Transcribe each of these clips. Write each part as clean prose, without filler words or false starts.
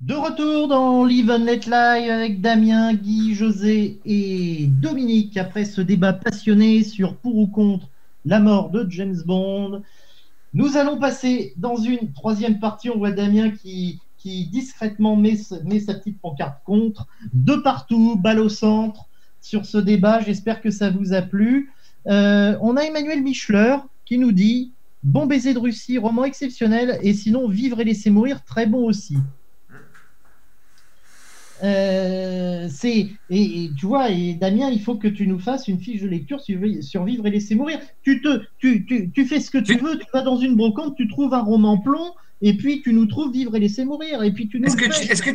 De retour dans Live and Let Live avec Damien, Guy, José et Dominique après ce débat passionné sur pour ou contre la mort de James Bond. Nous allons passer dans une troisième partie. On voit Damien qui discrètement met sa petite pancarte contre. De partout, balle au centre sur ce débat. J'espère que ça vous a plu. On a Emmanuel Michler qui nous dit bon baiser de Russie, roman exceptionnel, et sinon Vivre et laisser mourir, très bon aussi. Et tu vois, et Damien, il faut que tu nous fasses une fiche de lecture sur Vivre et laisser mourir. Tu fais ce que tu veux, tu vas dans une brocante, tu trouves un roman plomb, et puis tu nous trouves Vivre et laisser mourir, et puis tu nous Est-ce que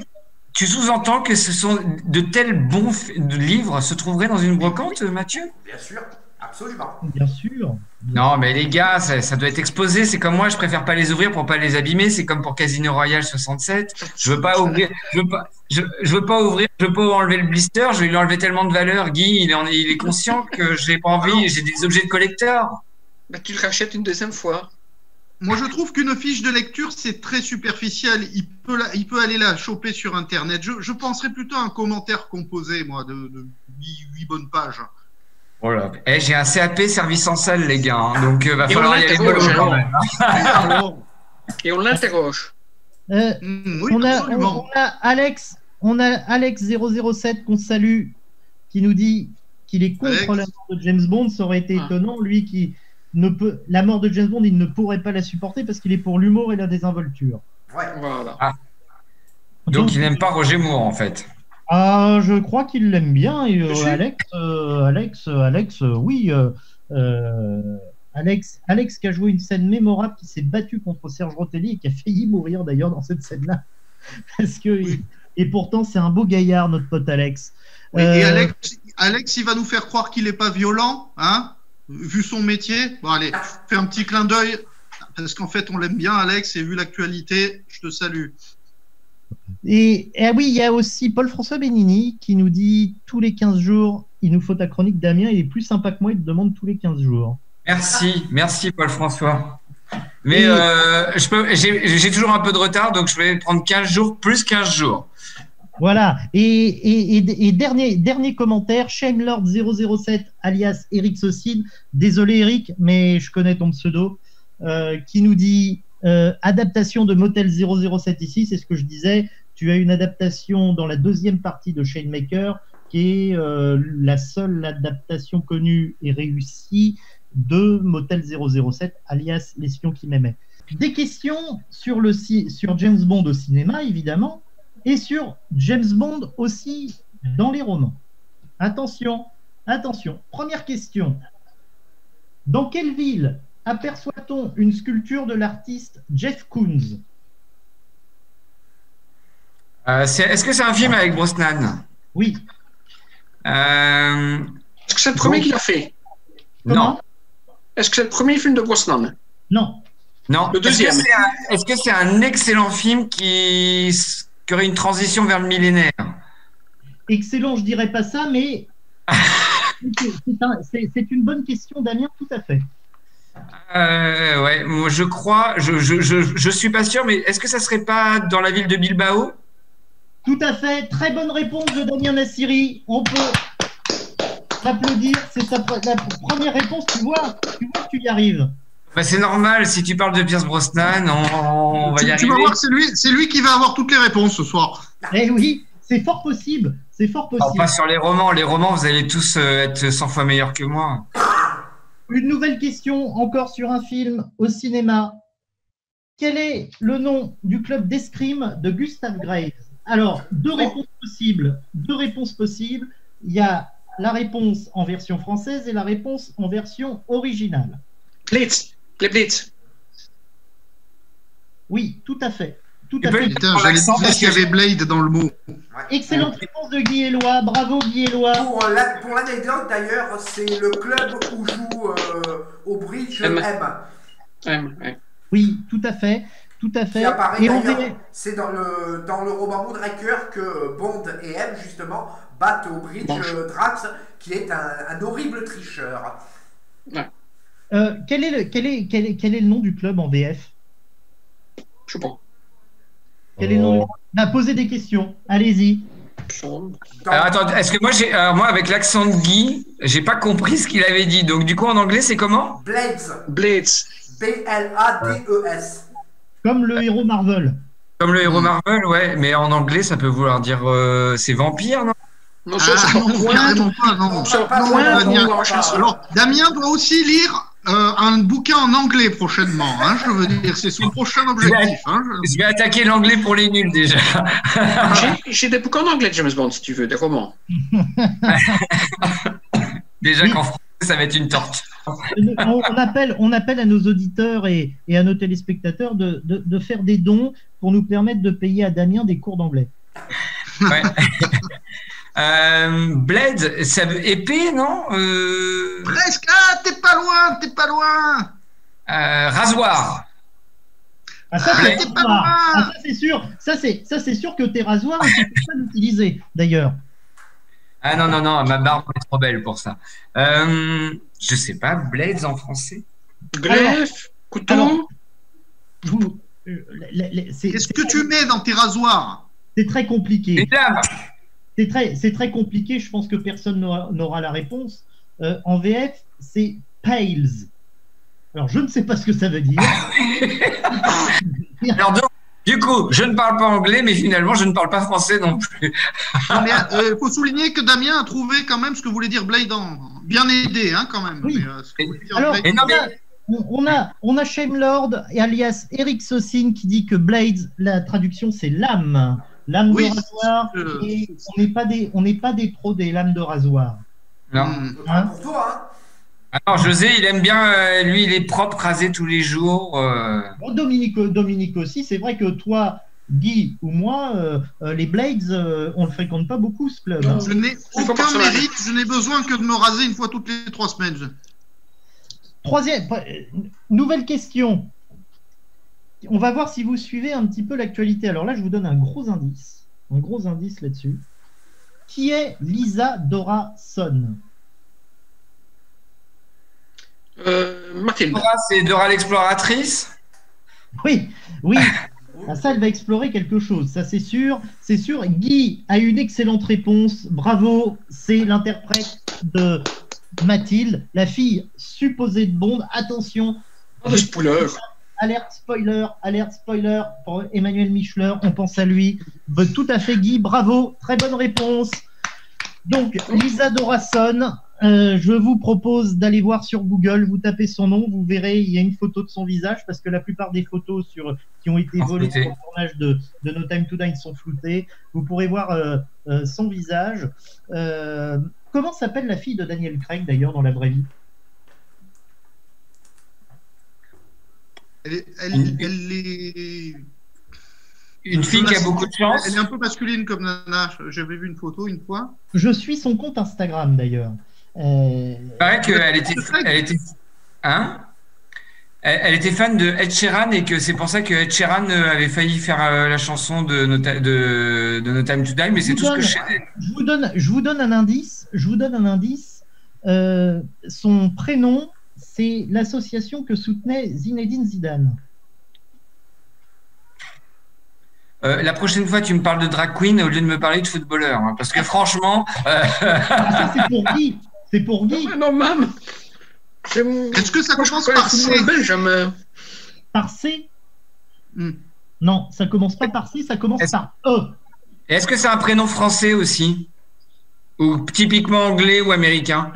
tu sous-entends que ce sont de tels bons livres se trouveraient dans une brocante, Mathieu? Bien sûr, absolument. Bien sûr. Non, mais les gars, ça doit être exposé. C'est comme moi, je préfère pas les ouvrir pour pas les abîmer. C'est comme pour Casino Royale 67. Je veux pas ouvrir, je veux pas ouvrir, je veux pas enlever le blister. Je vais lui enlever tellement de valeur. Guy, il est conscient que j'ai pas envie. J'ai des objets de collector. Bah, tu le rachètes une deuxième fois. Moi, je trouve qu'une fiche de lecture, c'est très superficiel. Il peut aller la choper sur Internet. Je penserais plutôt à un commentaire composé, moi, de 8 bonnes pages. Voilà. Eh, j'ai un CAP service en salle, les gars. Hein, donc, va Et falloir on y aller l'interroge, mollo quand alors. même. Alors, Et on l'interroge. oui, On a absolument. Alex 007 qu'on salue, qui nous dit qu'il est contre Alex. la mort de James Bond. Ça aurait été Ah. étonnant, lui qui ne peut la mort de James Bond, il ne pourrait pas la supporter parce qu'il est pour l'humour et la désinvolture. Ouais. Voilà. Donc, il n'aime pas Roger Moore, en fait. Je crois qu'il l'aime bien. Et, Si. Oui. Alex qui a joué une scène mémorable, qui s'est battu contre Serge Rotelli et qui a failli mourir d'ailleurs dans cette scène-là. Parce que, Oui. et pourtant, c'est un beau gaillard, notre pote Alex. Oui, et Alex, il va nous faire croire qu'il n'est pas violent, hein, vu son métier. Bon, allez, fais un petit clin d'œil, parce qu'en fait, on l'aime bien, Alex, et vu l'actualité, je te salue. Et oui, il y a aussi Paul-François Benini qui nous dit tous les 15 jours, il nous faut ta chronique, Damien, il est plus sympa que moi, il te demande tous les 15 jours. Merci Paul-François. Mais Et- j'ai toujours un peu de retard, donc je vais prendre 15 jours plus 15 jours. Voilà. Et dernier commentaire, Shamelord007 alias Eric Saucide. Désolé Eric, mais je connais ton pseudo. Qui nous dit adaptation de Motel 007 ici, c'est ce que je disais. Tu as une adaptation dans la deuxième partie de Shanemaker, qui est la seule adaptation connue et réussie de Motel 007, alias L'espion qui m'aimait. Des questions sur James Bond au cinéma, évidemment, et sur James Bond aussi dans les romans. Attention. Première question. Dans quelle ville aperçoit-on une sculpture de l'artiste Jeff Koons? Est-ce que c'est un film avec Brosnan? Oui. Est-ce que c'est le premier qu'il a fait? Non. Est-ce que c'est le premier film de Brosnan? Non. Non. Le deuxième. Est-ce que c'est un excellent film qui aurait une transition vers le millénaire? Excellent, je dirais pas ça, mais c'est une bonne question, Damien, tout à fait. Ouais, moi je crois, je suis pas sûr, mais est-ce que ça serait pas dans la ville de Bilbao? Tout à fait, très bonne réponse de Damien Nassiri. On peut l'applaudir, c'est la première réponse, tu vois que tu y arrives. Bah, c'est normal, si tu parles de Pierce Brosnan, on va y Tu arriver. vas voir, c'est lui qui va avoir toutes les réponses ce soir. Eh oui, c'est fort possible, Alors, pas sur les romans, vous allez tous être 100 fois meilleurs que moi. Une nouvelle question, encore sur un film au cinéma. Quel est le nom du club d'escrime de Gustav Graves? Alors, deux réponses possibles. Il y a la réponse en version française et la réponse en version originale. Blitz. Les Blitz. Oui, tout à fait. Putain, j'allais dire qu'il y avait Blade dans le mot. Ouais. Excellente réponse de Guy Éloi. Bravo Guy Éloi. Pour l'anecdote d'ailleurs, c'est le club où joue au bridge M. Ouais. Oui, tout à fait. Qui apparaît Et on d'ailleurs, verrait- c'est dans le roman Moonraker que Bond et M justement battent au bridge Drax, qui est un horrible tricheur. Ouais. quel est le nom du club en VF? Je sais pas. Quel est le nom Bah, posez des questions. Allez-y. Alors, attends, est-ce que moi, avec l'accent de Guy, j'ai pas compris ce qu'il avait dit. Donc, du coup, en anglais, c'est comment? Blades. Blades. B-L-A-D-E-S. Comme le héros Marvel. Comme le héros Marvel, ouais. Mais en anglais, ça peut vouloir dire c'est vampire, non? Non, ça, c'est non, pas point. carrément pas, non. Ça, pas point, point, Damien. non, Alors, Damien doit aussi lire un bouquin en anglais prochainement. Hein, je veux dire, c'est son prochain objectif. Hein, Je vais attaquer l'anglais pour les nuls, déjà. J'ai des bouquins en anglais de James Bond, si tu veux, des romans. Déjà qu'en français, ça va être une torture. On appelle à nos auditeurs et à nos téléspectateurs de faire des dons pour nous permettre de payer à Damien des cours d'anglais. Ouais. Blade, ça veut épée, non? Presque. Ah, t'es pas loin. Rasoir. Ah, ça, Ah, c'est t'es pas rasoir. loin. Ah, ça, c'est sûr. Ça, c'est sûr que tes rasoirs, et tu peux pas l'utiliser, d'ailleurs. Ah non, ma barbe est trop belle pour ça. Je sais pas, Blades en français? Greffe, couteau. alors, Qu'est-ce que tu mets dans tes rasoirs? C'est très compliqué. Les dames. C'est très compliqué. Je pense que personne n'aura la réponse. En VF, c'est Pales. Alors, je ne sais pas ce que ça veut dire. Alors donc, du coup, je ne parle pas anglais, mais finalement, je ne parle pas français non plus. Non, mais faut souligner que Damien a trouvé quand même ce que voulait dire Blade bien aidé, hein, quand même. Oui. Mais, ce que voulait dire Alors, Blade- Et non, mais on a Shamelord, alias Eric Saucine, qui dit que Blades, la traduction, c'est lame. Lame Oui, de rasoir. c'est- Et on n'est pas des pros des lames de rasoir. non. Hein? Pour toi, Alors, José, il aime bien, lui, il est propre, rasé tous les jours. Bon, Dominique aussi, c'est vrai que toi, Guy ou moi, les Blades, on ne le fréquente pas beaucoup, ce club. Hein. Je n'ai Il faut aucun pas se mérite, je n'ai besoin que de me raser une fois toutes les 3 semaines. Nouvelle question. On va voir si vous suivez un petit peu l'actualité. Alors là, je vous donne un gros indice là-dessus. Qui est Lisa Dora Son? Mathilde. Dora, c'est Dora l'exploratrice. Oui. Ah, ça, elle va explorer quelque chose, ça c'est sûr. C'est sûr. Guy a une excellente réponse. Bravo, c'est l'interprète de Mathilde, la fille supposée de Bond. Attention, Pas de spoiler. alerte spoiler pour Emmanuel Michler, on pense à lui. Tout à fait, Guy, bravo, très bonne réponse. Donc, Lisa Dora Son, je vous propose d'aller voir sur Google, vous tapez son nom, vous verrez, il y a une photo de son visage, parce que la plupart des photos qui ont été volées sur le tournage de No Time to Die sont floutées. Vous pourrez voir son visage. Comment s'appelle la fille de Daniel Craig, d'ailleurs, dans la vraie vie? Elle est... Une fille qui a beaucoup de chance. Elle est un peu masculine comme Nana. J'avais vu une photo une fois. Je suis son compte Instagram, d'ailleurs. Il paraît qu'elle était, hein? Elle était fan de Ed Sheeran et que c'est pour ça que Ed Sheeran avait failli faire la chanson de No Time to Die, mais c'est tout ce que je sais. Je vous donne un indice. Son prénom, c'est l'association que soutenait Zinedine Zidane. La prochaine fois, tu me parles de drag queen au lieu de me parler de footballeur, hein, parce que franchement, Ça, c'est pour Guy. C'est pour Guy. Non, même. Est-ce que ça Moi, je commence connais par le C? football belge, mais... Par C? Hmm. Non, ça commence pas par C, ça commence par E. est-ce que c'est un prénom français aussi? Ou typiquement anglais ou américain?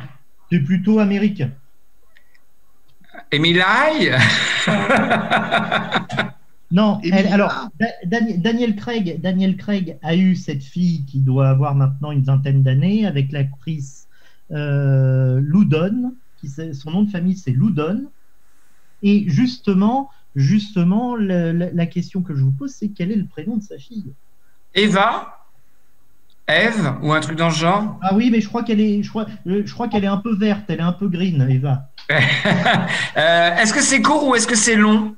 C'est plutôt américain. Emily? Non, Emilia. alors Daniel Craig a eu cette fille qui doit avoir maintenant une vingtaine d'années avec l'actrice Loudon, son nom de famille c'est Loudon. Et justement, la question que je vous pose, c'est quel est le prénom de sa fille? Eva? Eve? Ou un truc dans ce genre? Ah oui, mais je crois qu'elle est un peu verte, elle est un peu green, Eva. Est-ce que c'est court ou est-ce que c'est long?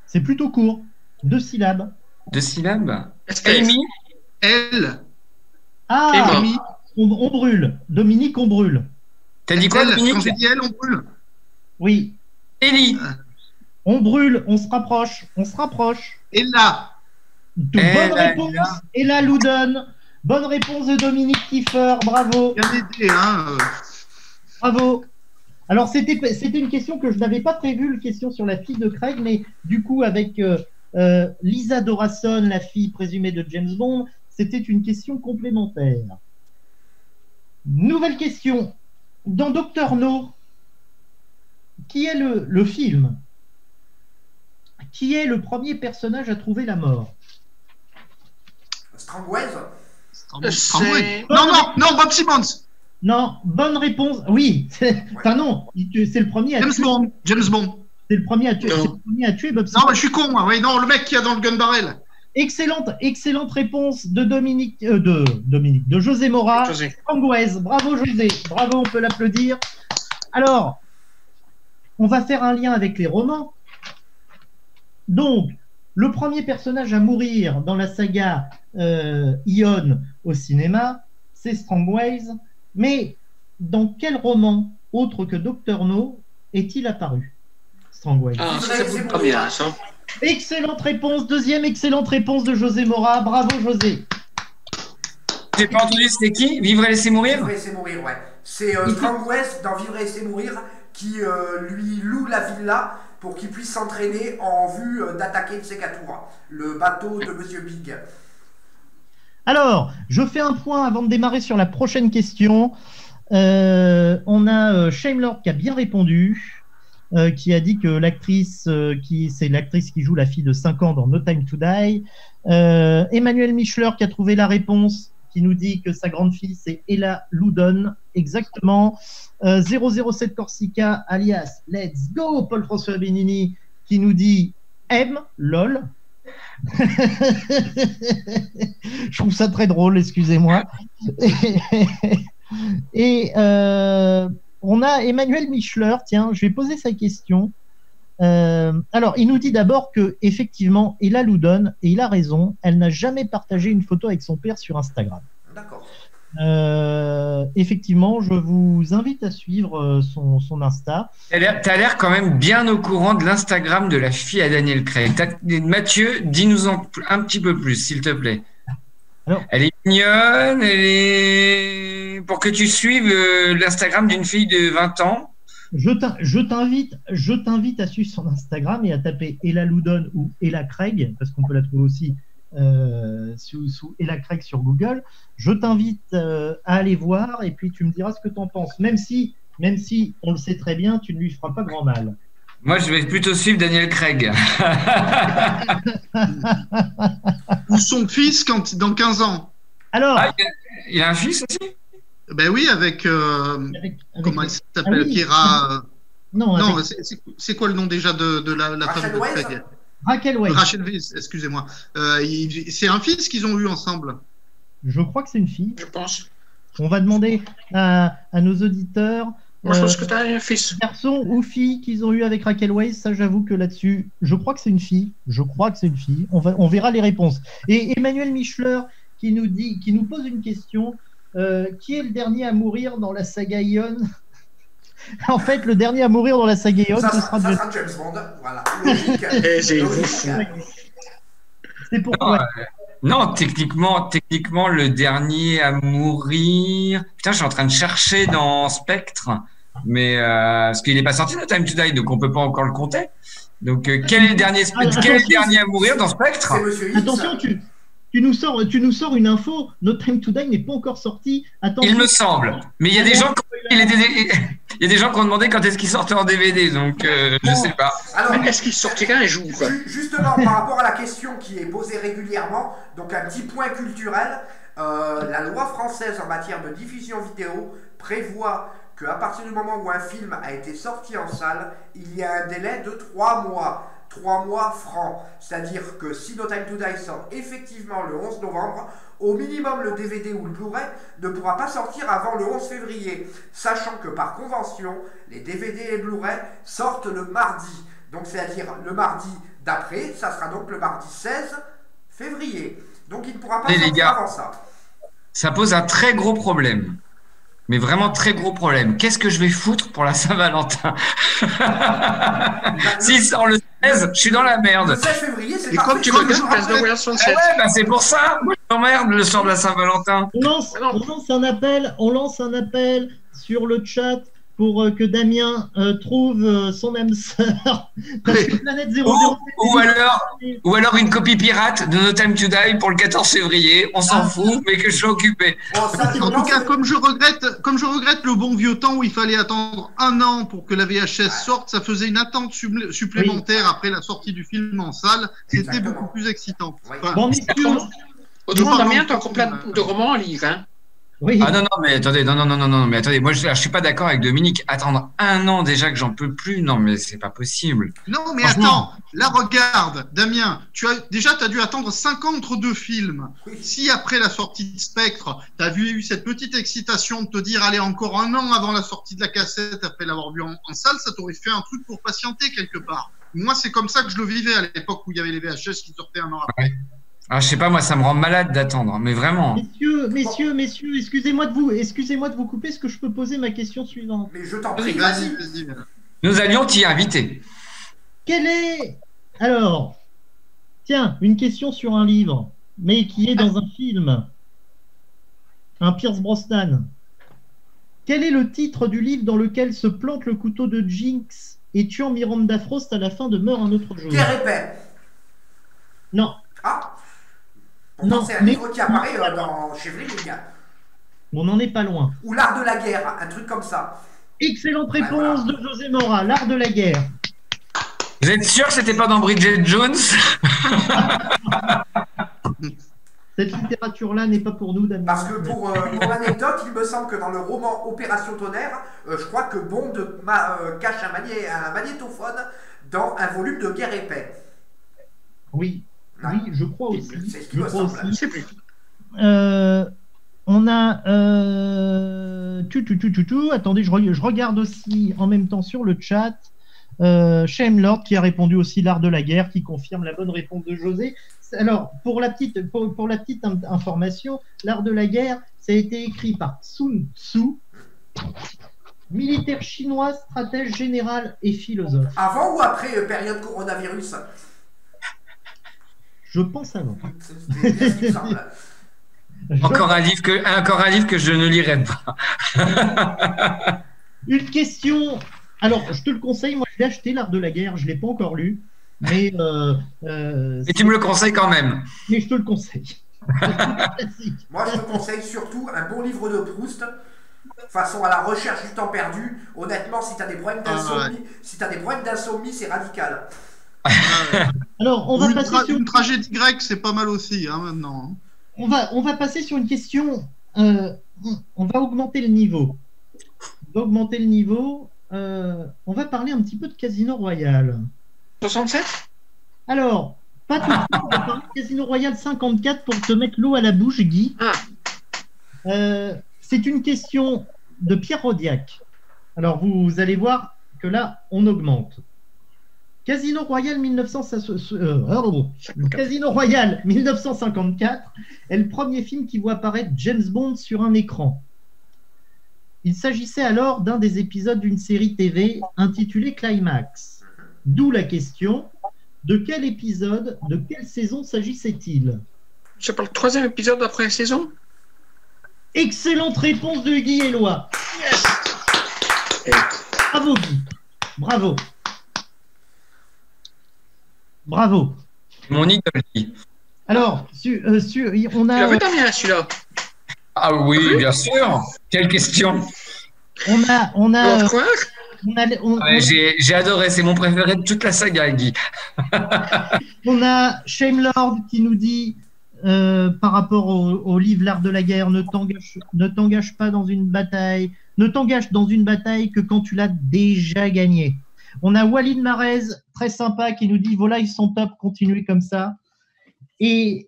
C'est plutôt court, 2 syllabes. 2 syllabes? Est-ce qu'elle Amy? Elle. Ah, Emma. Amy. on brûle. Dominique, on brûle. T'as dit quoi, Elle. Quand Dominique? j'ai dit elle, on brûle. Oui, Ellie? on brûle, on se rapproche. Et là. Bonne réponse, Ella Loudon. Bonne réponse de Dominique Kiefer, bravo. Bien aidé, hein. Bravo. Alors, c'était une question que je n'avais pas prévue, une question sur la fille de Craig, mais du coup, avec Lisa Dorason, la fille présumée de James Bond, c'était une question complémentaire. Nouvelle question. Dans Docteur No, qui est le film? Qui est le premier personnage à trouver la mort? Strangways. Non, Bob Simmons. Non, bonne réponse. Oui, enfin non, c'est le premier à tuer. James Bond. C'est le premier à tuer. C'est le premier à tuer Bob Non, Simmons. mais je suis con, moi. Oui, non, le mec qui a dans le gun barrel. Excellente réponse de de José Mora. Strangways. Bravo José. Bravo, on peut l'applaudir. Alors, on va faire un lien avec les romans. Donc, le premier personnage à mourir dans la saga Ion au cinéma, c'est Strangways. Mais dans quel roman, autre que Docteur No, est-il apparu, Strangways? Ah, ça vous pas bien, ça. Excellente réponse. Deuxième excellente réponse de José Mora. Bravo, José. J'ai pas entendu, c'était qui? Vivre et laisser mourir? Vivre et laisser mourir, ouais. C'est Strangways dans Vivre et laisser mourir qui lui loue la villa pour qu'il puisse s'entraîner en vue d'attaquer le Secatura, le bateau de Monsieur Big. Alors, je fais un point avant de démarrer sur la prochaine question. On a Shamelord qui a bien répondu, qui a dit que l'actrice, c'est l'actrice qui joue la fille de 5 ans dans No Time to Die. Emmanuel Michler qui a trouvé la réponse, qui nous dit que sa grande fille c'est Ella Loudon, exactement. 007 Corsica alias Let's Go Paul-François Benini qui nous dit M, lol. Je trouve ça très drôle, excusez-moi. Et on a Emmanuel Michler, tiens, je vais poser sa question. Alors, il nous dit d'abord que effectivement, Ella Loudon, et il a raison, elle n'a jamais partagé une photo avec son père sur Instagram. D'accord. Effectivement, je vous invite à suivre son Insta. T'as l'air quand même bien au courant de l'Instagram de la fille à Daniel Craig. Mathieu, dis-nous un petit peu plus, s'il te plaît. Alors, elle est mignonne, pour que tu suives l'Instagram d'une fille de 20 ans. Je t'invite à suivre son Instagram et à taper Ella Loudon ou Ella Craig, parce qu'on peut la trouver aussi sous Ella Craig sur Google. Je t'invite à aller voir et puis tu me diras ce que tu en penses. Même si on le sait très bien, tu ne lui feras pas grand mal. Moi, je vais plutôt suivre Daniel Craig. Ou son fils dans 15 ans. Alors, il a un fils aussi? Ben oui, avec comment elle s'appelle, Kira. Non, c'est quoi le nom déjà de la femme de Craig? Raquel Weisz. Rachel Weisz, excusez-moi. C'est un fils qu'ils ont eu ensemble. Je crois que c'est une fille. Je pense. On va demander à nos auditeurs. Moi, je pense que tu as un fils. Garçon ou fille qu'ils ont eu avec Raquel Weisz, ça j'avoue que là-dessus, je crois que c'est une fille. On verra les réponses. Et Emmanuel Michler qui nous pose une question. Qui est le dernier à mourir dans la saga Ion? En fait, le dernier à mourir dans la saga Ion, ce sera James Bond. Voilà. Logique. C'est pourquoi. Non, techniquement, le dernier à mourir. Putain, je suis en train de chercher dans Spectre, mais parce qu'il n'est pas sorti No Time to Die, donc on peut pas encore le compter. Donc, quel est le dernier à mourir dans Spectre? Attention, tu nous sors une info. No Time to Die n'est pas encore sorti. Attention. Il me semble, mais il y a des gens qui ont demandé quand est-ce qu'il sortait en DVD, donc je sais pas. Alors, est-ce qu'il sortira un jour? Justement, par rapport à la question qui est posée régulièrement, donc un petit point culturel, la loi française en matière de diffusion vidéo prévoit qu'à partir du moment où un film a été sorti en salle, il y a un délai de 3 mois. 3 mois francs. C'est-à-dire que si No Time to Die sort effectivement le 11 novembre, au minimum le DVD ou le Blu-ray ne pourra pas sortir avant le 11 février. Sachant que par convention, les DVD et les Blu-ray sortent le mardi. Donc c'est-à-dire le mardi d'après, ça sera donc le mardi 16 février. Donc il ne pourra pas sortir avant ça. Ça pose un très gros problème. Mais vraiment très gros problème. Qu'est-ce que je vais foutre pour la Saint-Valentin? S'il sort le Je suis dans la Le merde. 16 février, c'est Et parfait. comme Tu Comme regardes je Place de rappelle- Royal Ah 67. ouais, bah c'est pour ça. Moi, je m'emmerde le soir de la Saint-Valentin. On lance un appel sur le chat pour que Damien trouve son âme sœur. Parce que Planète 007. Ou alors une copie pirate de No Time to Die pour le 14 février. On s'en fout, mais que je suis occupé. Oh, ça, je En tout pense cas, que- comme je regrette le bon vieux temps où il fallait attendre 1 an pour que la VHS sorte, ça faisait une attente supplémentaire après la sortie du film en salle. C'était Exactement. beaucoup plus excitant. Oui. Enfin, Bon, messieurs. Autrement, Nous Damien, parlons- t'as encore plein de romans à lire. Hein. Oui. Ah non, mais attendez, non, mais attendez, moi je suis pas d'accord avec Dominique. Attendre 1 an déjà que j'en peux plus, non, mais c'est pas possible. Non, mais Franchement. attends, là regarde, Damien, tu as dû attendre 5 ans entre 2 films. Oui. Si après la sortie de Spectre, tu as eu cette petite excitation de te dire, allez, encore 1 an avant la sortie de la cassette, après l'avoir vu en salle, ça t'aurait fait un truc pour patienter quelque part. Moi, c'est comme ça que je le vivais à l'époque où il y avait les VHS qui sortaient 1 an après. Ah, je sais pas, moi ça me rend malade d'attendre, mais vraiment. Messieurs, excusez-moi de vous couper. Est-ce que je peux poser ma question suivante? Mais je t'en prie, Vas-y, vas-y. vas-y. Nous allions t'y inviter. Quel est. Alors, tiens, une question sur un livre, mais qui est dans un film. Un Pierce Brosnan. Quel est le titre du livre dans lequel se plante le couteau de Jinx et tuant Miranda Frost à la fin de Meurt un autre jour? Guerre épais. Non, Ah. Pourtant, Non, c'est un mais- livre qui apparaît chez Vléming. on n'en est pas loin. Ou l'art de la guerre, un truc comme ça. Excellente réponse de José Mora, l'art de la guerre. Vous êtes sûr que c'était pas dans Bridget Jones? Cette littérature-là n'est pas pour nous, Damien. Parce que pour l'anecdote, il me semble que dans le roman Opération Tonnerre, je crois que Bond cache un magnétophone dans un volume de Guerre épais. Oui, Ouais. oui, je crois aussi. C'est ce qui Je me crois semble. Je aussi. sais plus. On a. Attendez, je regarde aussi en même temps sur le chat. Shamelord qui a répondu aussi l'art de la guerre, qui confirme la bonne réponse de José. Alors, pour la petite information, l'art de la guerre, ça a été écrit par Sun Tzu, militaire chinois, stratège général et philosophe. Avant ou après période coronavirus? Je pense avant. C'est bien ce qui me semble. Encore un livre que je ne lirai pas. Une question. Alors, je te le conseille, moi je l'ai acheté, l'art de la guerre, je ne l'ai pas encore lu, mais, Et tu me le conseilles quand même. mais je te le conseille. Classique. Moi, je te conseille surtout un bon livre de Proust, façon à la recherche du temps perdu. Honnêtement, si tu as des problèmes d'insomnie, c'est radical. Alors, on va passer sur Une tragédie grecque, c'est pas mal aussi, hein, maintenant. on va passer sur une question. On va augmenter le niveau. On va parler un petit peu de Casino Royale. 67? Alors, pas tout de suite, on va parler de Casino Royale 54 pour te mettre l'eau à la bouche, Guy. C'est une question de Pierre Rodiac. Alors, vous allez voir que là, on augmente. Casino Royale 1954 est le premier film qui voit apparaître James Bond sur un écran. Il s'agissait alors d'un des épisodes d'une série TV intitulée Climax. D'où la question, de quel épisode, de quelle saison s'agissait-il? C'est pas le 3e épisode après la saison? Excellente réponse de Guy Eloi. Et Bravo Guy. Bravo. Bravo. Mon idole. Alors, on tu l'as a, vu, Damien, celui-là? Ah oui, bien sûr. Quelle question. on a, on a, Quoi? Ouais, j'ai adoré, c'est mon préféré de toute la saga, Guy. on a Shamelord qui nous dit par rapport au livre L'art de la guerre, ne t'engage pas dans une bataille, ne t'engage dans une bataille que quand tu l'as déjà gagnée. On a Walid Marez, très sympa, qui nous dit vos lives sont top, continuez comme ça. Et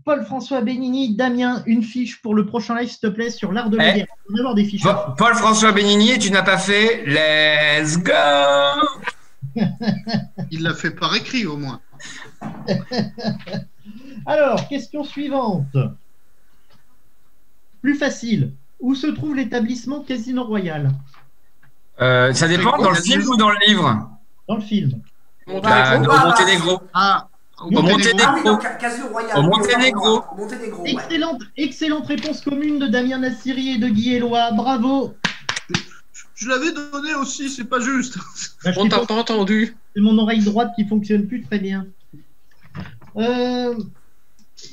Paul-François Benigni, Damien, une fiche pour le prochain live, s'il te plaît, sur l'art de la guerre. On va avoir des fiches. Paul-François Benigni, et tu n'as pas fait Let's go. Il l'a fait par écrit, au moins. Alors, question suivante. Plus facile. Où se trouve l'établissement Casino Royale? Ça dépend, dans le film ou dans le livre? Dans le film. Au Monténégro. Au Au Monténégro. Ah oui, donc Casino Royale. Au Monténégro. Au Monténégro, ouais. Excellente réponse commune de Damien Nassiri et de Guy Éloi. Bravo. Je l'avais donné aussi, c'est pas juste. Bah, je On t'ai t'a pas- pas entendu. C'est mon oreille droite qui fonctionne plus très bien.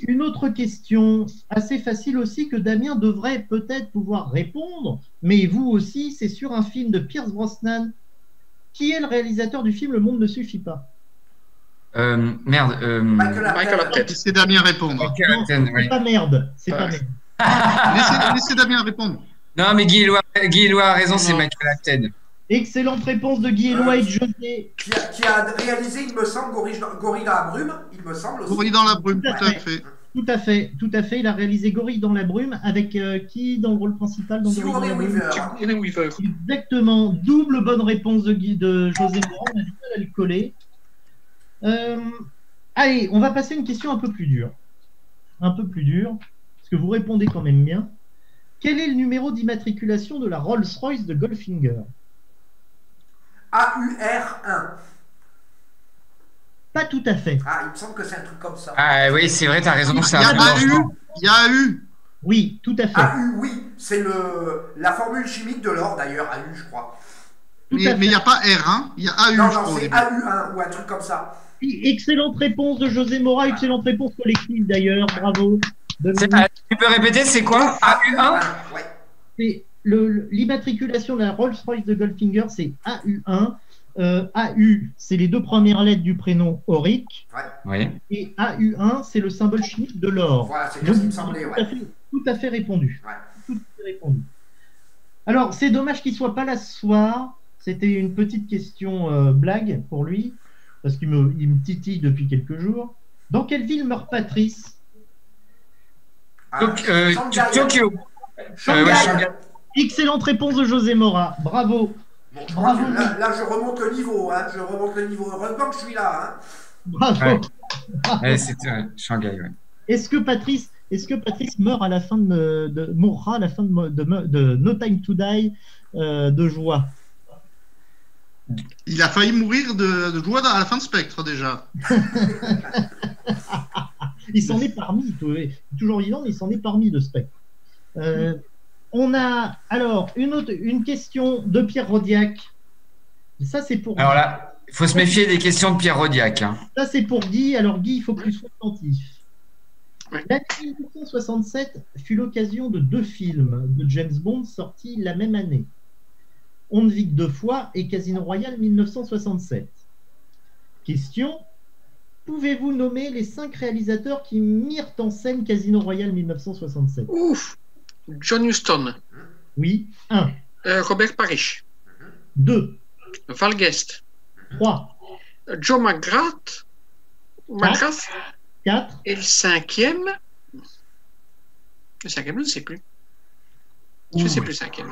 Une autre question, assez facile aussi, que Damien devrait peut-être pouvoir répondre, mais vous aussi, c'est sur un film de Pierce Brosnan. Qui est le réalisateur du film Le Monde ne suffit pas? Merde. Michael Apted. Laissez Damien répondre. Michael Apted, C'est oui. pas merde, c'est pas Ouais. merde. Laissez Damien répondre. Non, mais Guy Éloi a raison, c'est Michael Apted. Excellente réponse de Guy Éloi et de José. Qui a réalisé, il me semble, Gorille dans la brume, il me semble aussi. Gorille dans la brume, tout à fait. Tout à fait. Il a réalisé Gorille dans la brume avec qui dans le rôle principal dans Gorille dans Sigourney la brume? Weaver. Sigourney Weaver. Exactement. Double bonne réponse de José Morin. On a du mal à le coller. Allez, on va passer à une question un peu plus dure. Parce que vous répondez quand même bien. Quel est le numéro d'immatriculation de la Rolls-Royce de Goldfinger? AUR1. Pas tout à fait. Ah, il me semble que c'est un truc comme ça. Ah oui, c'est vrai, t'as raison, c'est Il y un a eu. Oui, tout à fait. AU, oui, c'est la formule chimique de l'or d'ailleurs, AU, je crois. Tout Mais à il fait. n'y a pas R1, il y a AU, Non, je non, crois. au c'est début. AU1 ou un truc comme ça. Excellente réponse de José Mora. Excellente réponse collective d'ailleurs. Bravo. Tu peux répéter, c'est quoi? AU1? Ouais. C'est l'immatriculation de la Rolls-Royce de Goldfinger, c'est AU1. AU, c'est les deux premières lettres du prénom Auric. Oui. Et AU1, c'est le symbole chimique de l'or. Voilà, c'est bien ce qui me semblait, Tout ouais. tout à fait répondu. Ouais. Tout à fait répondu. Alors, c'est dommage qu'il ne soit pas là ce soir. C'était une petite question blague pour lui, parce qu'il me titille depuis quelques jours. Dans quelle ville meurt Patrice? Shanghai. Tokyo. Shanghai. Shanghai. Excellente réponse de José Mora. Bravo. Bon, je crois Bravo. que là, je remonte le niveau, hein. Je remonte le niveau. Heureusement que je suis là, hein. Bravo. Ouais. Bravo. Ouais, c'est Shanghai, ouais. Est-ce que Patrice meurt à la fin mourra à la fin de No Time to Die de joie? Il a failli mourir de joie à la fin de Spectre, déjà. Il s'en est parmi, toujours vivant, mais il s'en est parmi de Spectre. On a alors une question de Pierre Rodiac. Ça, c'est pour Alors là, il faut se méfier des questions de Pierre Rodiac. Hein. Ça, c'est pour Guy. Alors, Guy, il faut que tu sois attentif. Oui. L'année 1967 fut l'occasion de 2 films de James Bond sortis la même année. On ne vit que 2 fois et Casino Royale 1967. Question: pouvez-vous nommer les 5 réalisateurs qui mirent en scène Casino Royale 1967? Ouf. John Huston. Oui. 1, Robert Parrish. 2, Val Guest. 3, Joe McGrath. 4, Et le cinquième. Le cinquième, je ne sais plus. Je ne sais plus le cinquième.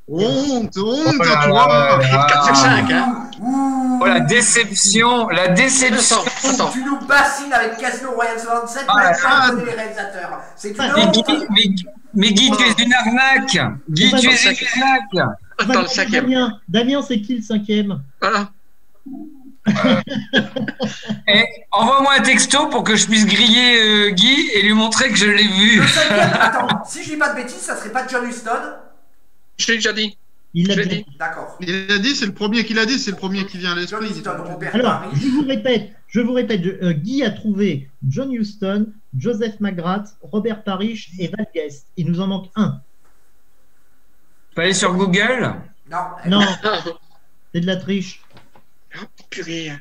Honte Oh à là toi. là là là. 4 sur 5, hein. Ouh. Oh, la déception, la déception. Attends. Tu nous bassines avec Casino Royale 67, Ah, même sans ah. connaître les réalisateurs. C'est une Ah, Mais honte. mais Guy, tu es une arnaque. Guy, tu es une arnaque. Attends, le cinquième. Damien, c'est qui le 5e? Voilà. Envoie-moi un texto pour que je puisse griller Guy et lui montrer que je l'ai vu. Le cinquième, attends, si je dis pas de bêtises, ça serait pas John Huston? Je l'ai déjà dit. Il l'a Je l'ai bien dit. D'accord. Il a dit, c'est le premier qu'il a dit, c'est le premier qui vient à John l'esprit. Huston, Robert Alors, Parrish. je vous répète, Guy a trouvé John Huston, Joseph McGrath, Robert Parrish et Val Guest. Il nous en manque un. Tu peux aller sur Google. Non. Non, Ah, c'est de la triche. purée.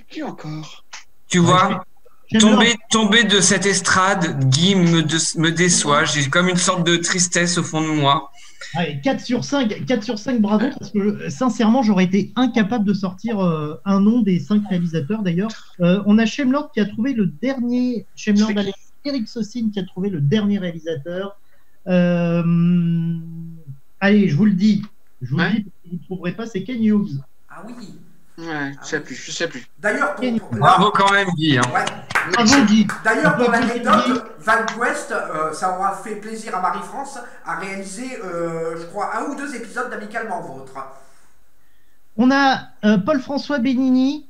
Qui encore? Tu vois, Chandler, tomber de cette estrade, Guy me déçoit. J'ai comme une sorte de tristesse au fond de moi. allez, 4 sur 5, bravo, parce que sincèrement, j'aurais été incapable de sortir un nom des 5 réalisateurs d'ailleurs. On a Shemlord qui a trouvé le dernier, Eric Sosin qui a trouvé le dernier réalisateur. Allez, je vous le dis, parce que vous ne trouverez pas, c'est Ken Hughes. Ah oui. Ouais, je sais plus. D'ailleurs, Bravo quand même, Guy. Hein. Ouais. Bravo Guy. D'ailleurs, On peut pour applaudir Guy. l'anecdote, Val Guest, ça aura fait plaisir à Marie-France, a réalisé, je crois, 1 ou 2 épisodes d'Amicalement Vôtre. On a Paul-François Benigni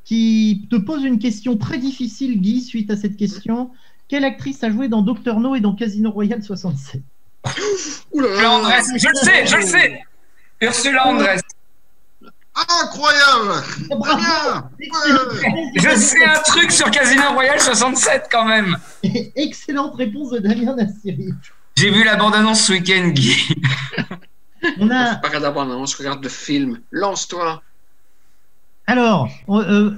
qui te pose une question très difficile, Guy, suite à cette question. Quelle actrice a joué dans Dr No et dans Casino Royale 67? Ursula Andress, je le sais. Ursula Andress. Incroyable. Bravo. Je sais un truc sur Casino Royale 67 quand même. Excellente réponse de Damien Nassiri. J'ai vu la bande-annonce ce week-end, Guy. On a... Pas regarde l'abondance, regarde le film. Lance-toi. Alors,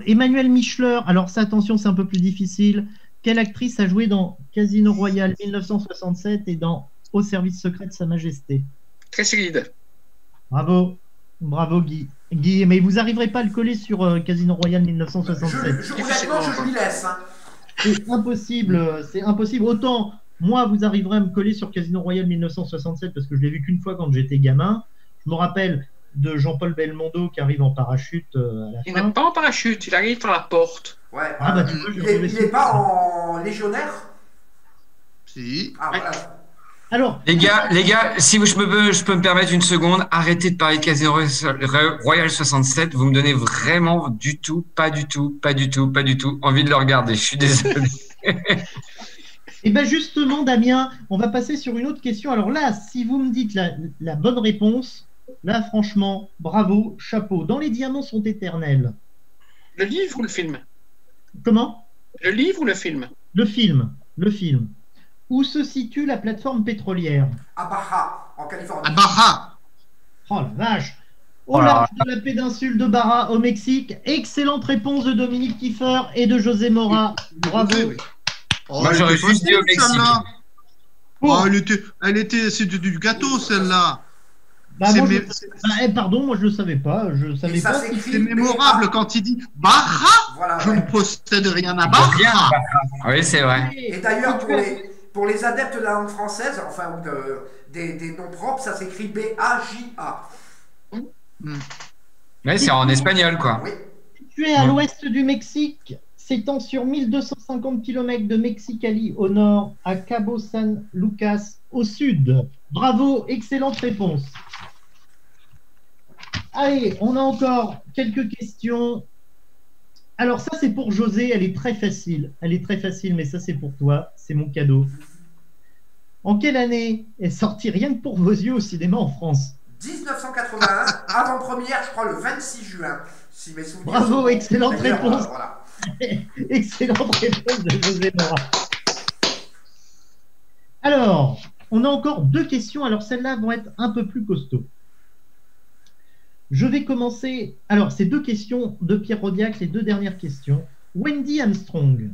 Emmanuel Michler, alors ça, attention, c'est un peu plus difficile. Quelle actrice a joué dans Casino Royale 1967 et dans Au service secret de Sa Majesté? Très solide. Bravo, bravo Guy. Guy, mais vous n'arriverez pas à le coller sur Casino Royale 1967. Honnêtement, je lui laisse. Hein. C'est impossible, c'est impossible. Autant, moi, vous arriverez à me coller sur Casino Royale 1967 parce que je l'ai vu qu'une fois quand j'étais gamin. Je me rappelle de Jean-Paul Belmondo qui arrive en parachute à la Il fin. n'est pas en parachute, il arrive par la porte. Ouais. Ah, bah, tu vois, il n'est pas en légionnaire. Si. Ah, voilà. Alors, Les gars, si je peux me permettre une seconde, arrêtez de parler de Casino Royale 67. Vous me donnez vraiment pas du tout envie de le regarder. Je suis désolé. et bien justement, Damien, on va passer sur une autre question. Alors là, si vous me dites la bonne réponse, là, franchement, bravo, chapeau. Dans Les Diamants sont éternels. Le livre ou le film? Comment? Le livre ou le film? Le film. Où se situe la plateforme pétrolière? À Baja, en Californie. À Baja. Oh la vache! Au large de la péninsule de Barra, au Mexique. Excellente réponse de Dominique Kiefer et de José Mora. Bravo. Oui. Oh, Moi, j'aurais juste dit au Mexique. celle-là. Bon. Oh, c'est du gâteau, celle-là. Bah, C'est moi, mé- pardon, moi je le savais pas. Je savais ça pas. s'écrit C'est mémorable quand il dit Baja. Voilà, Je ouais. ne possède rien à Rien. Baja. Oui, c'est vrai. Et d'ailleurs, pour les adeptes de la langue française, enfin, des noms propres, ça s'écrit B-A-J-A. Mais c'est en espagnol, quoi. Oui. Situé à l'ouest du Mexique, s'étend sur 1250 km de Mexicali au nord, à Cabo San Lucas au sud. Bravo, excellente réponse. Allez, on a encore quelques questions. Alors ça, c'est pour José, elle est très facile. Elle est très facile, mais ça, c'est pour toi. C'est mon cadeau. En quelle année est sorti Rien que pour vos yeux au cinéma en France? 1981, avant-première, je crois, le 26 juin. Si mes souvenirs Bravo, sont bons. excellente D'ailleurs, réponse. voilà. Excellente réponse de José Mora. Alors, on a encore deux questions. Alors, celles-là vont être un peu plus costauds. Je vais commencer. Alors, ces deux questions de Pierre Rodiac, les deux dernières questions. Wendy Armstrong,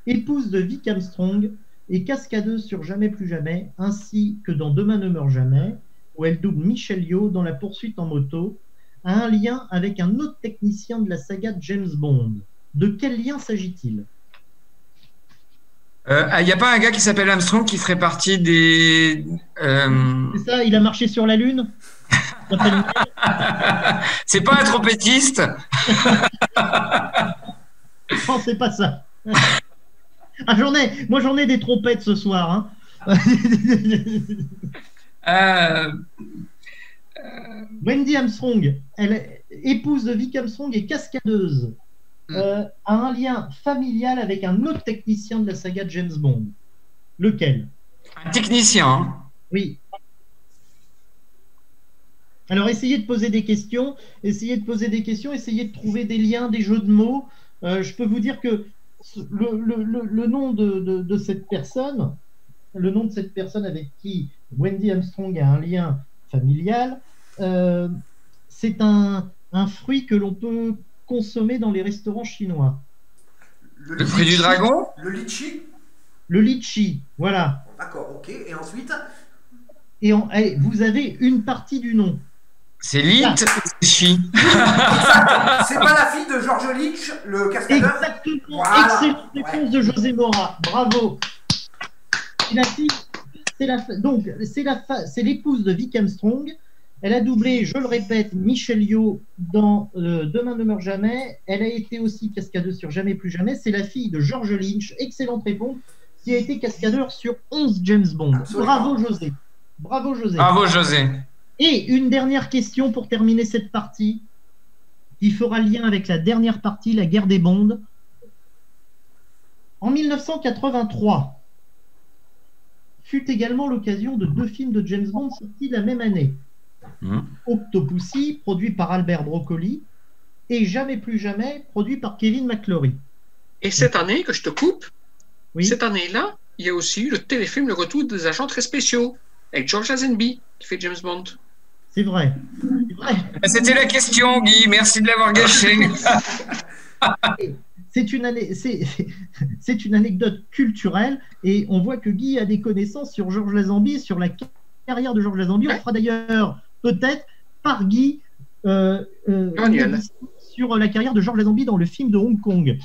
épouse de Vic Armstrong et cascadeuse sur Jamais plus jamais, ainsi que dans Demain ne meurt jamais, où elle double Michelle Yeoh dans La poursuite en moto, a un lien avec un autre technicien de la saga James Bond. De quel lien s'agit-il? Il n'y a pas un gars qui s'appelle Armstrong qui ferait partie des. C'est ça, il a marché sur la Lune? C'est pas un trompettiste. Non, c'est pas ça. Ah, moi, j'en ai des trompettes ce soir. Hein. Wendy Armstrong, elle est épouse de Vic Armstrong et cascadeuse. A un lien familial avec un autre technicien de la saga James Bond. Lequel? Un technicien. Hein. Oui. Alors, essayez de poser des questions, essayez de trouver des liens, des jeux de mots. Je peux vous dire que le nom de cette personne, avec qui Wendy Armstrong a un lien familial, c'est un fruit que l'on peut consommer dans les restaurants chinois. Le fruit du dragon? Le litchi? Le litchi, voilà. D'accord, ok. Et ensuite? Et vous avez une partie du nom. C'est Litchi. Exact. C'est pas la fille de George Litch, le cascadeur? Exactement. Voilà. Excellente réponse de José Mora. Bravo. C'est l'épouse de Vic Armstrong. Elle a doublé, je le répète, Michelle Yeoh dans Demain ne meurt jamais. Elle a été aussi cascadeuse sur Jamais plus jamais. C'est la fille de George Lynch. Excellente réponse. Qui a été cascadeur sur 11 James Bond. Absolument. Bravo José. Bravo José. Bravo, José. Et une dernière question pour terminer cette partie. qui fera lien avec la dernière partie, la guerre des Bonds. En 1983, fut également l'occasion de 2 films de James Bond sortis la même année. Octopussy, produit par Albert Broccoli, et Jamais plus jamais, produit par Kevin McClory. Et cette année, que je te coupe, Oui. cette année-là, il y a aussi eu le téléfilm Le Retour des agents très spéciaux, avec George Lazenby, qui fait James Bond. C'est vrai. C'est vrai. C'était la question, Guy. Merci de l'avoir gâché. C'est une anecdote culturelle et on voit que Guy a des connaissances sur George Lazenby, sur la carrière de George Lazenby. On fera d'ailleurs peut-être par Guy une émission sur la carrière de George Lazenby dans le film de Hong Kong.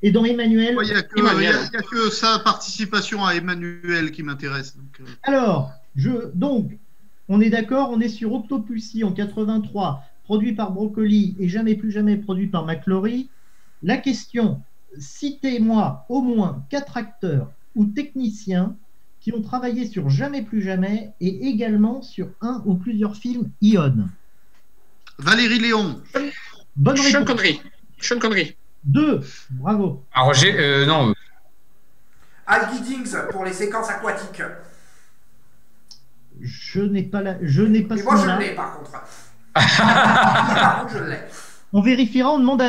Et dans Emmanuel. Il n'y a que sa participation à Emmanuel qui m'intéresse. Alors, donc, on est d'accord, on est sur Octopussy en 83, produit par Broccoli et Jamais plus jamais, produit par McClory. La question, citez-moi au moins 4 acteurs ou techniciens qui ont travaillé sur Jamais plus jamais et également sur un ou plusieurs films Ion. Valérie Léon. Bonne réponse. Sean Connery. 2, bravo. Ah, Roger, non. Al Giddings pour les séquences aquatiques. Je n'ai pas Mais ce moi je nom-là. l'ai par contre. Par contre, je l'ai. On vérifiera, on demande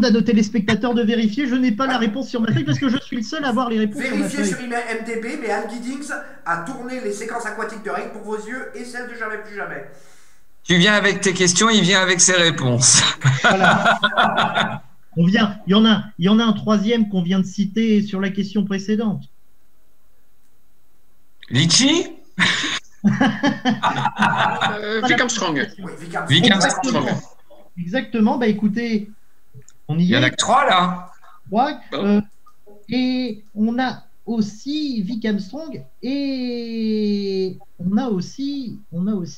à nos téléspectateurs de vérifier. Je n'ai pas la réponse sur ma feuille parce que je suis le seul à avoir les réponses sur ma Vérifiez feuille. sur IMDb, mais Al Giddings a tourné les séquences aquatiques de Rien que pour vos yeux et celles de Jamais plus jamais. Tu viens avec tes questions, il vient avec ses réponses. Voilà. Il y en a un troisième qu'on vient de citer sur la question précédente. Litchi Vic Armstrong. Oui, Vic Armstrong. Vic Armstrong. Exactement. Bah écoutez, on y Il y en a est. que 3 là. 3. Et on a aussi Vic Armstrong et on a aussi une autre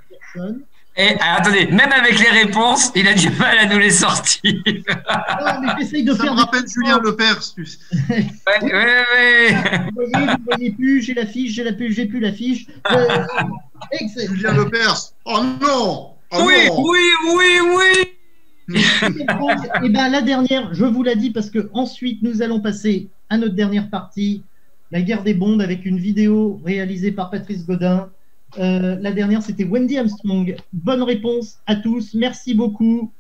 personne. Et attendez, même avec les réponses, il a du mal à nous les sortir. Non, mais j'essaye de Ça faire me des rappelle Julien Lepers. Tu sais. Ouais. Vous voyez plus, j'ai la fiche, j'ai plus la fiche. Excellent. Julien Lepers. Oh non. Oh Oui, non. oui. Et ben la dernière, je vous l'ai dit parce que ensuite nous allons passer à notre dernière partie, la guerre des Bonds avec une vidéo réalisée par Patrice Godin. La dernière c'était Wendy Armstrong. Bonne réponse à tous, merci beaucoup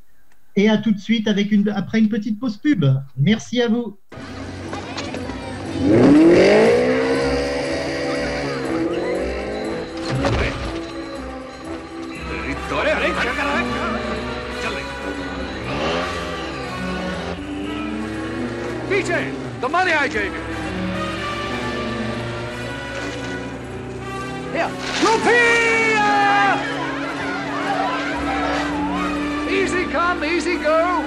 et à tout de suite après une petite pause pub. Merci à vous. BJ, the money I gave you. Here. Rupee! Easy come, easy go.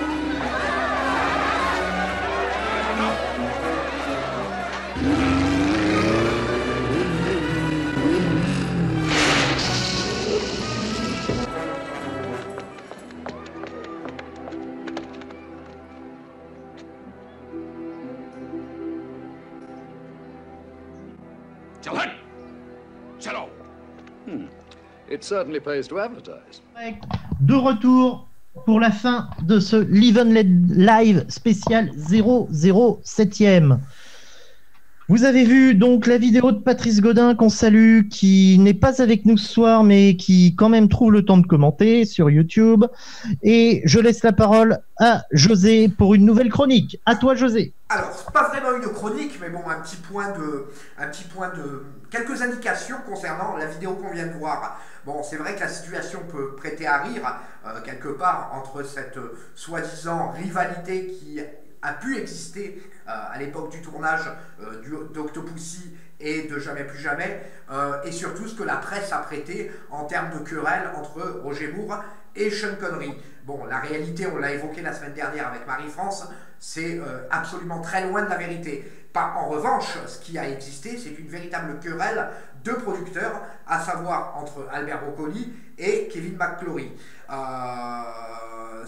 It certainly pays to advertise. De retour pour la fin de ce Live and Let Live spécial 007e. Vous avez vu donc la vidéo de Patrice Godin qu'on salue, qui n'est pas avec nous ce soir, mais qui quand même trouve le temps de commenter sur YouTube. Et je laisse la parole à José pour une nouvelle chronique. À toi, José. Alors, c'est pas vraiment une chronique, mais bon, un petit point de quelques indications concernant la vidéo qu'on vient de voir. Bon, c'est vrai que la situation peut prêter à rire, quelque part, entre cette soi-disant rivalité qui a pu exister à l'époque du tournage d'Octopussy et de Jamais plus jamais, et surtout ce que la presse a prêté en termes de querelle entre Roger Moore et Sean Connery. Bon, la réalité, on l'a évoqué la semaine dernière avec Marie-France, c'est absolument très loin de la vérité. En revanche, ce qui a existé, c'est une véritable querelle de producteurs, à savoir entre Albert Broccoli et Kevin McClory.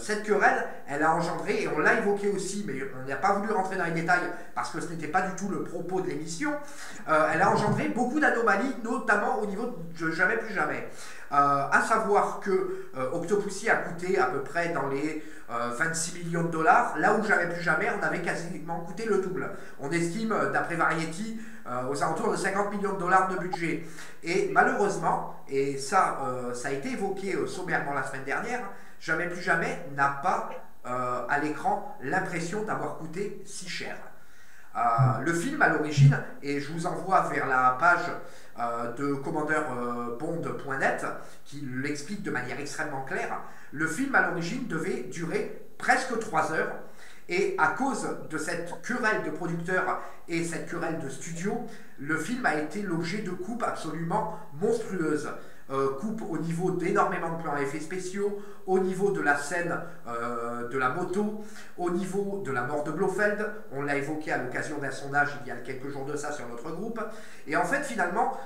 cette querelle, elle a engendré, et on l'a évoqué aussi, mais on n'a pas voulu rentrer dans les détails parce que ce n'était pas du tout le propos de l'émission, elle a engendré beaucoup d'anomalies, notamment au niveau de Jamais plus jamais. À savoir que Octopussy a coûté à peu près dans les 26 millions de dollars, là où Jamais plus jamais, on avait quasiment coûté le double. On estime, d'après Variety, aux alentours de 50 millions de dollars de budget. Et malheureusement, et ça a été évoqué sommairement la semaine dernière, Jamais plus jamais n'a pas à l'écran l'impression d'avoir coûté si cher. Le film à l'origine, et je vous envoie vers la page de commandeurbond.net qui l'explique de manière extrêmement claire, le film à l'origine devait durer presque 3 heures, et à cause de cette querelle de producteurs et cette querelle de studio, le film a été l'objet de coupes absolument monstrueuses. Coupe au niveau d'énormément de plans à effets spéciaux, au niveau de la scène de la moto, au niveau de la mort de Blofeld, on l'a évoqué à l'occasion d'un sondage il y a quelques jours de ça sur notre groupe, et en fait finalement,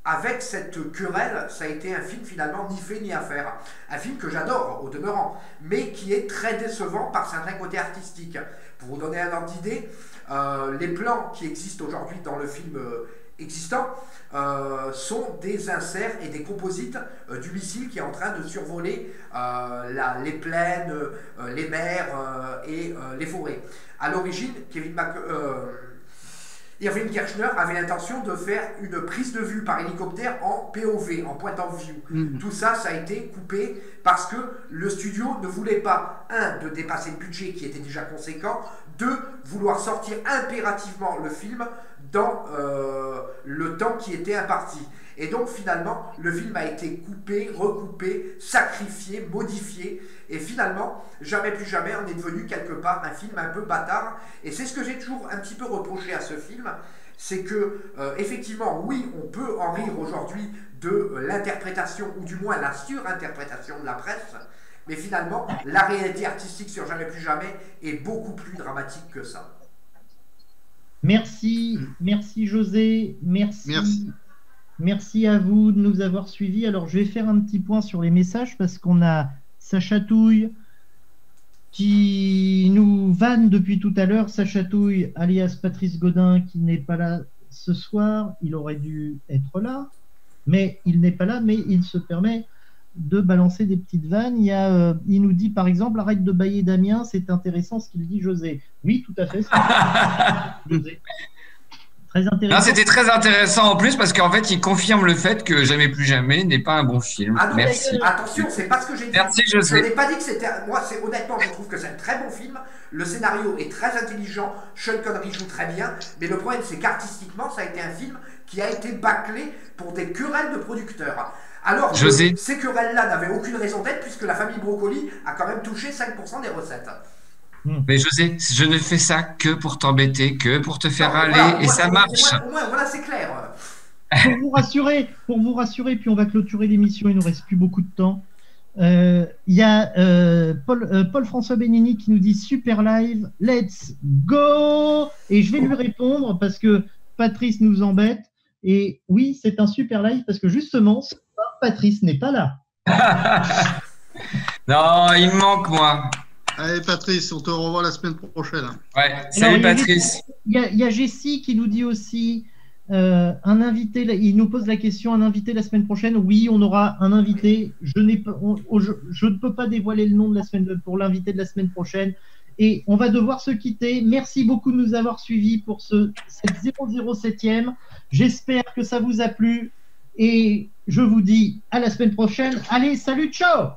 avec cette querelle, ça a été un film finalement ni fait ni à faire. Un film que j'adore au demeurant, mais qui est très décevant par certains côtés artistiques. Pour vous donner un ordre d'idée, les plans qui existent aujourd'hui dans le film existant sont des inserts et des composites du missile qui est en train de survoler les plaines, les mers et les forêts. À l'origine, Irving Kirchner avait l'intention de faire une prise de vue par hélicoptère en POV, en point of view. Tout ça, ça a été coupé parce que le studio ne voulait pas, de dépasser le budget qui était déjà conséquent, vouloir sortir impérativement le film dans le temps qui était imparti. Et donc finalement, le film a été coupé, recoupé, sacrifié, modifié, et finalement, Jamais plus jamais, on est devenu quelque part un film un peu bâtard. Et c'est ce que j'ai toujours un petit peu reproché à ce film, c'est que effectivement, oui, on peut en rire aujourd'hui de l'interprétation, ou du moins la surinterprétation de la presse, mais finalement, la réalité artistique sur Jamais plus jamais est beaucoup plus dramatique que ça. Merci José, merci à vous de nous avoir suivis. Alors je vais faire un petit point sur les messages parce qu'on a Sacha Touille qui nous vanne depuis tout à l'heure. Sacha Touille, alias Patrice Godin, qui n'est pas là ce soir. Il aurait dû être là, mais il n'est pas là, mais il se permet de balancer des petites vannes. Il nous dit par exemple, arrête de bailler Damien, c'est intéressant ce qu'il dit José. Oui, tout à fait. José. Très intéressant. C'était très intéressant en plus parce qu'en fait, il confirme le fait que Jamais plus jamais n'est pas un bon film. Ah non, merci. Attention, c'est pas ce que j'ai dit. Merci, José. Je n'ai pas dit que c'était. Moi, honnêtement, je trouve que c'est un très bon film. Le scénario est très intelligent. Sean Connery joue très bien. Mais le problème, c'est qu'artistiquement, ça a été un film qui a été bâclé pour des querelles de producteurs. Alors que ces querelles-là n'avaient aucune raison d'être puisque la famille Broccoli a quand même touché 5% des recettes. Mais José, je ne fais ça que pour t'embêter, que pour te faire râler, et ça marche. Au moins, voilà, c'est clair. Pour vous rassurer, puis on va clôturer l'émission, il ne nous reste plus beaucoup de temps. Il y a Paul-François Benini qui nous dit super live, let's go. Et je vais lui répondre parce que Patrice nous embête. Et oui, c'est un super live parce que justement, Patrice n'est pas là. Non, il me manque, moi. Allez, Patrice, on te revoit la semaine prochaine. Ouais, salut Patrice. Il y a Jessie qui nous dit aussi un invité, il nous pose la question, un invité la semaine prochaine. Oui, on aura un invité. Je ne peux pas dévoiler le nom de la semaine pour l'invité de la semaine prochaine. Et on va devoir se quitter. Merci beaucoup de nous avoir suivis pour cette 007e. J'espère que ça vous a plu. Et je vous dis à la semaine prochaine. Allez, salut, ciao!